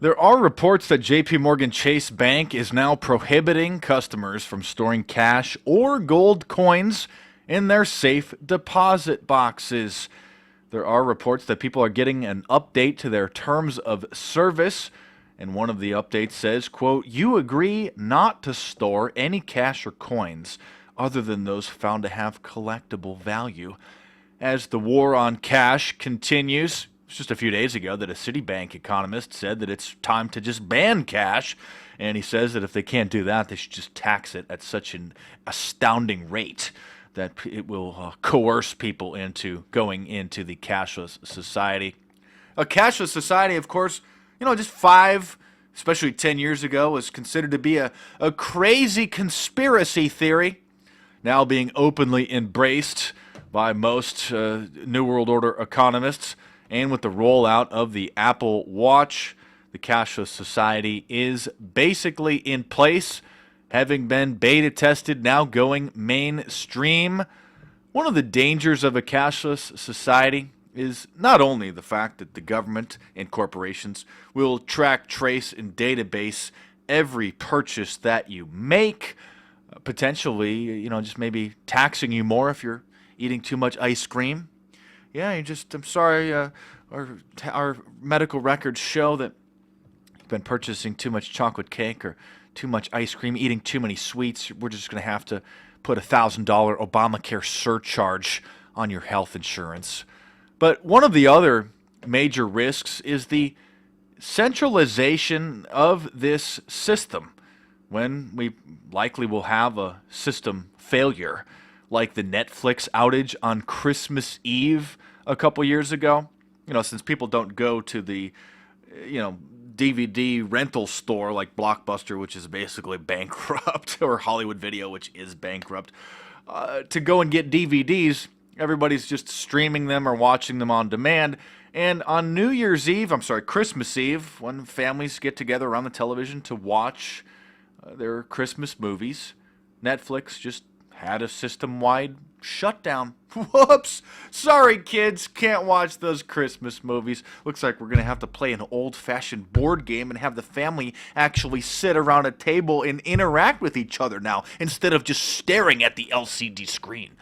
There are reports that JP Morgan Chase Bank is now prohibiting customers from storing cash or gold coins in their safe deposit boxes. There are reports that people are getting an update to their terms of service, and one of the updates says, quote, "You agree not to store any cash or coins other than those found to have collectible value." As the war on cash continues, it's just a few days ago that a Citibank economist said that it's time to just ban cash, and he says that if they can't do that, they should just tax it at such an astounding rate that it will coerce people into going into the cashless society. A cashless society, of course, just 5, especially 10 years ago, was considered to be a crazy conspiracy theory, now being openly embraced by most New World Order economists. And with the rollout of the Apple Watch, the cashless society is basically in place, having been beta tested, now going mainstream. One of the dangers of a cashless society is not only the fact that the government and corporations will track, trace, and database every purchase that you make, potentially, just maybe taxing you more if you're eating too much ice cream. Yeah, I'm sorry, our medical records show that you've been purchasing too much chocolate cake or too much ice cream, eating too many sweets. We're just going to have to put a $1,000 Obamacare surcharge on your health insurance. But one of the other major risks is the centralization of this system, when we likely will have a system failure, like the Netflix outage on Christmas Eve a couple years ago. Since people don't go to the, DVD rental store like Blockbuster, which is basically bankrupt, or Hollywood Video, which is bankrupt, to go and get DVDs, everybody's just streaming them or watching them on demand. And on Christmas Eve, when families get together around the television to watch their Christmas movies, Netflix just had a system-wide shutdown. Whoops! Sorry, kids, can't watch those Christmas movies. Looks like we're going to have to play an old-fashioned board game and have the family actually sit around a table and interact with each other now, instead of just staring at the LCD screen.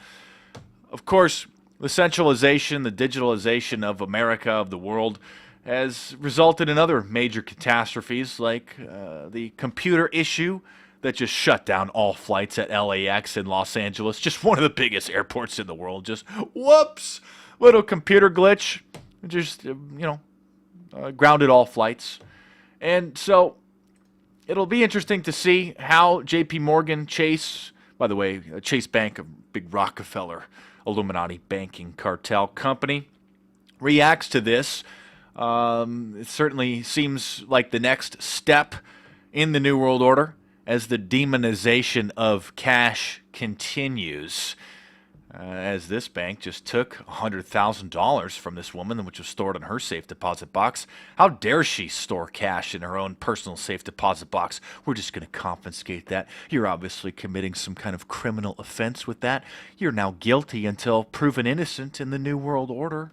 Of course, the centralization, the digitalization of America, of the world, has resulted in other major catastrophes, like the computer issue that just shut down all flights at LAX in Los Angeles, just one of the biggest airports in the world. Just, whoops, little computer glitch, just, grounded all flights. And so it'll be interesting to see how JP Morgan Chase, by the way, Chase Bank, a big Rockefeller, Illuminati banking cartel company, reacts to this. It certainly seems like the next step in the New World Order, as the demonization of cash continues, as this bank just took $100,000 from this woman, which was stored in her safe deposit box. How dare she store cash in her own personal safe deposit box? We're just going to confiscate that. You're obviously committing some kind of criminal offense with that. You're now guilty until proven innocent in the New World Order.